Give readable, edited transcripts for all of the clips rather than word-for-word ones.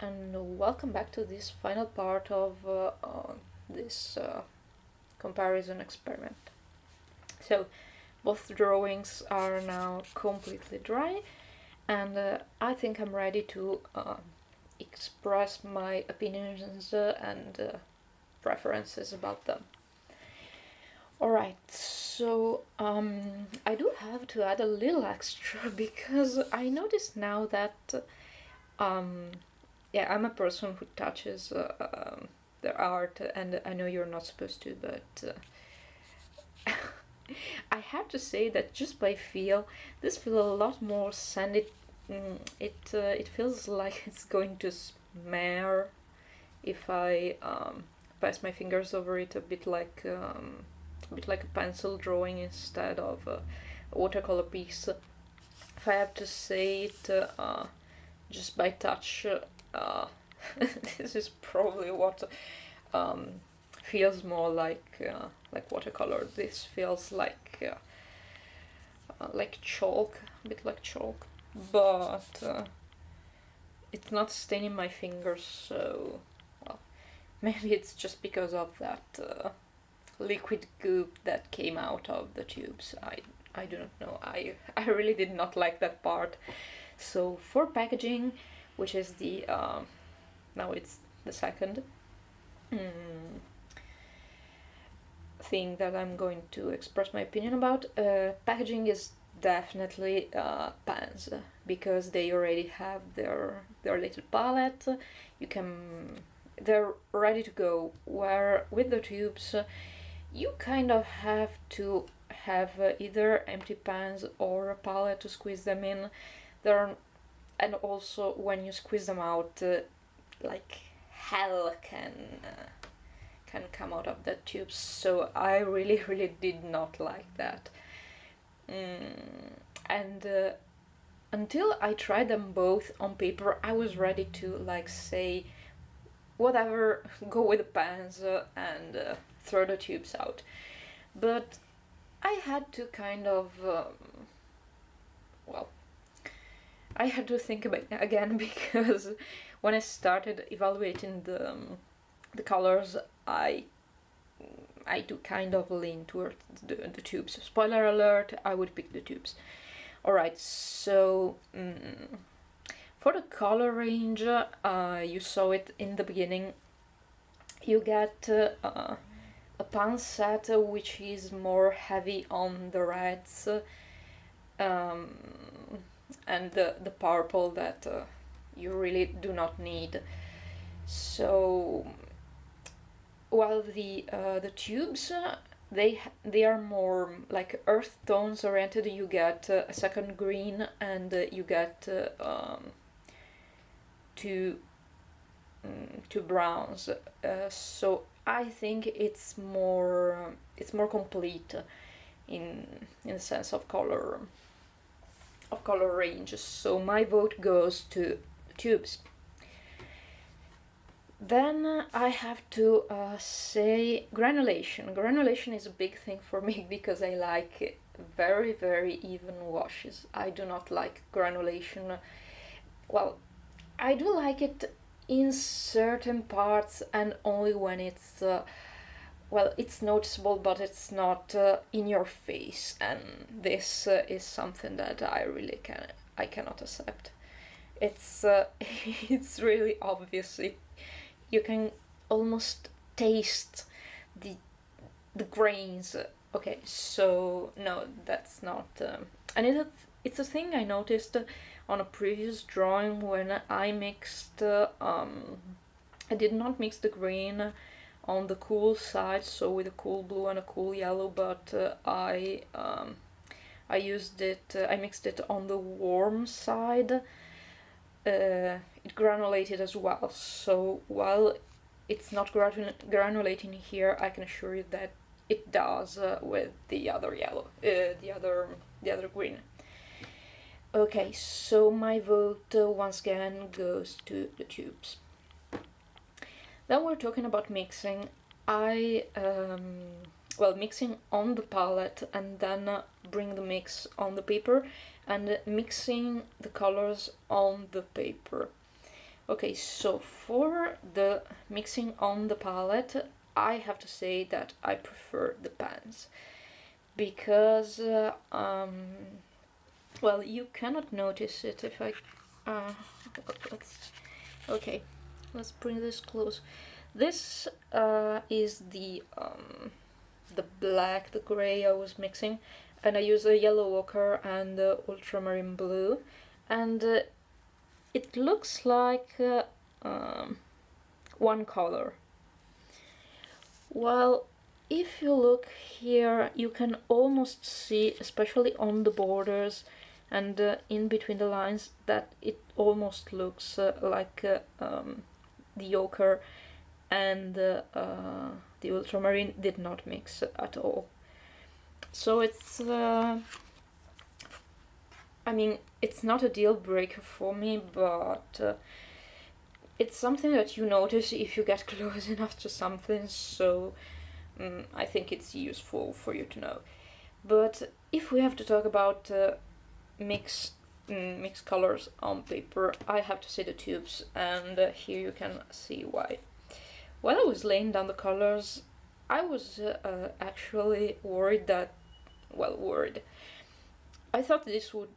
and welcome back to this final part of this comparison experiment. So both drawings are now completely dry, and I think I'm ready to express my opinions and preferences about them. Alright, so I do have to add a little extra because I noticed now that yeah, I'm a person who touches their art, and I know you're not supposed to, but I have to say that just by feel, this feels a lot more sandy. It feels like it's going to smear if I pass my fingers over it, a bit like a pencil drawing instead of a watercolor piece. If I have to say it just by touch, this is probably what feels more like watercolor. This feels like chalk, a bit like chalk, but it's not staining my fingers, so well, maybe it's just because of that liquid goop that came out of the tubes. I do not know. I really did not like that part. So for packaging, which is the now it's the second thing that I'm going to express my opinion about, packaging is definitely pans, because they already have their little palette. They're ready to go, where with the tubes you kind of have to have either empty pans or a palette to squeeze them in. And also when you squeeze them out, like hell can come out of the tubes. So I really did not like that. And until I tried them both on paper, I was ready to like say, whatever, go with the pans and throw the tubes out. But I had to kind of well, I had to think about it again, because when I started evaluating the colors, I do kind of lean towards the tubes. Spoiler alert, I would pick the tubes. Alright, so for the color range, you saw it in the beginning. You get a pan set which is more heavy on the reds, and the purple that you really do not need. So while the tubes, they are more like earth tones oriented. You get a second green, and you get two browns. So I think it's more complete in the sense of color range. So my vote goes to tubes. Then I have to say granulation. Granulation is a big thing for me because I like very even washes. I do not like granulation. Well, I do like it in certain parts, and only when it's well, it's noticeable, but it's not in your face, and this is something that I really cannot accept. It's it's really obvious. You can almost taste the grains. Okay, so no, that's not. And it's a thing I noticed on a previous drawing when I mixed. I did not mix the green on the cool side, so with a cool blue and a cool yellow, but I used it. I mixed it on the warm side. It granulated as well. So while it's not granulating here, I can assure you that it does with the other yellow, the other green. Okay, so my vote once again goes to the tubes. Then we're talking about mixing. Mixing on the palette and then bring the mix on the paper, and mixing the colors on the paper. Okay, so for the mixing on the palette, I have to say that I prefer the pans because, well, you cannot notice it if I, let's, okay, let's bring this close. This is the black, the gray I was mixing, and I use a yellow ochre and ultramarine blue, and it looks like one color. Well, if you look here, you can almost see, especially on the borders and in between the lines, that it almost looks like the ochre and the ultramarine did not mix at all. So it's, I mean, it's not a deal breaker for me, but it's something that you notice if you get close enough to something, so I think it's useful for you to know. But if we have to talk about mix colors on paper, I have to say the tubes, and here you can see why. While I was laying down the colors, I was actually worried that, well, worried. I thought this would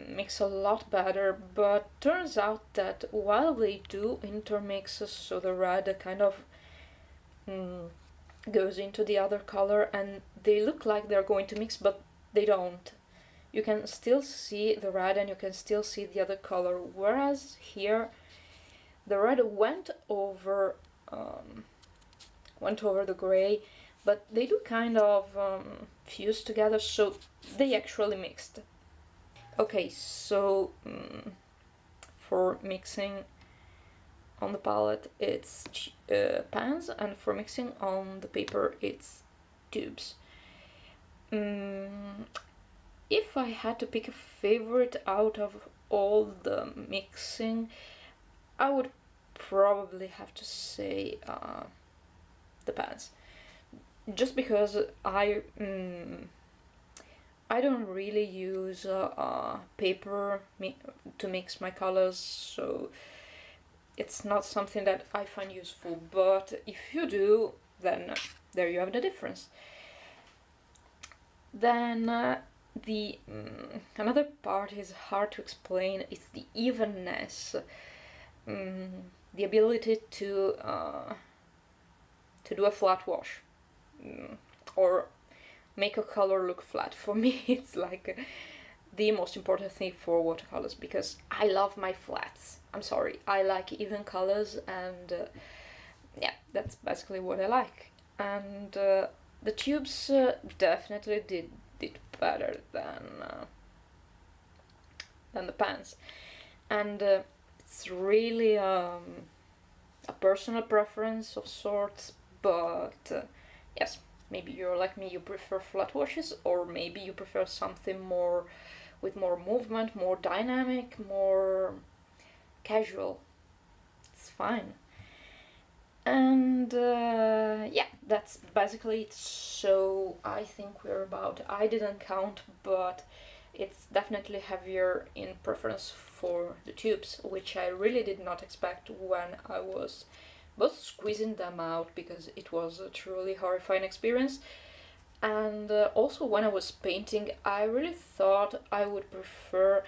mix a lot better, but turns out that while they do intermix, so the red kind of goes into the other color and they look like they're going to mix, but they don't. You can still see the red and you can still see the other color, whereas here the red went over the gray, but they do kind of fuse together, so they actually mixed. Okay, so for mixing on the palette it's pans, and for mixing on the paper it's tubes. If I had to pick a favorite out of all the mixing, I would probably have to say the pans, just because I don't really use paper to mix my colors, so it's not something that I find useful, but if you do, then there you have the difference. Then the another part is hard to explain. It's the evenness, the ability to do a flat wash, or make a color look flat. For me, it's like the most important thing for watercolors, because I love my flats. I'm sorry, I like even colors, and yeah, that's basically what I like. And the tubes definitely did better than the pans, and it's really a personal preference of sorts. But yes, maybe you're like me, you prefer flat washes, or maybe you prefer something more with more movement, more dynamic, more casual. It's fine. And yeah, that's basically it. So I think we're about, I didn't count, but it's definitely heavier in preference for the tubes, which I really did not expect when I was both squeezing them out, because it was a truly horrifying experience, and also when I was painting, I really thought I would prefer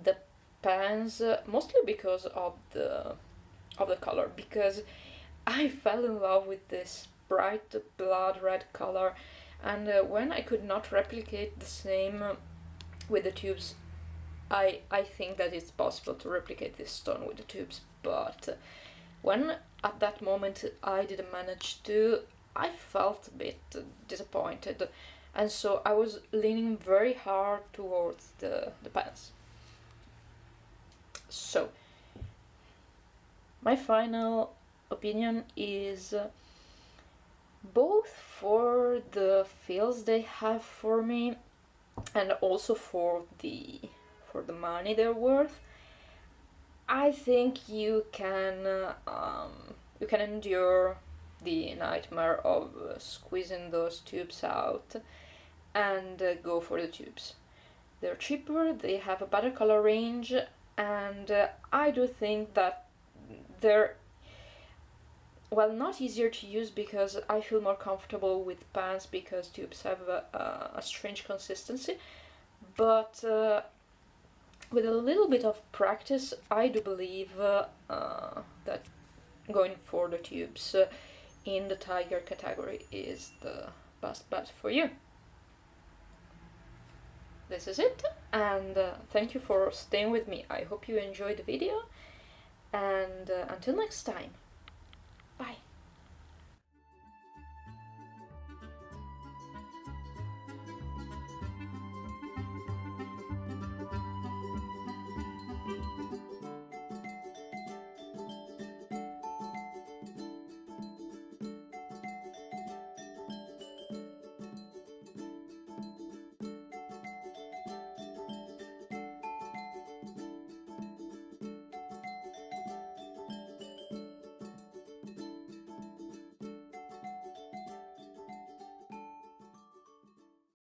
the pans, mostly because of the color, because I fell in love with this bright blood red color, and when I could not replicate the same with the tubes, I think that it's possible to replicate this tone with the tubes, but when at that moment I didn't manage to, I felt a bit disappointed, and so I was leaning very hard towards the pans. So my final opinion is both for the feels they have for me, and also for the money they're worth. I think you can endure the nightmare of squeezing those tubes out and go for the tubes. They're cheaper, they have a better color range, and I do think that they're, well, not easier to use because I feel more comfortable with pans because tubes have a strange consistency, but with a little bit of practice I do believe that going for the tubes in the tiger category is the best bet for you. This is it, and thank you for staying with me. I hope you enjoyed the video, and until next time, bye.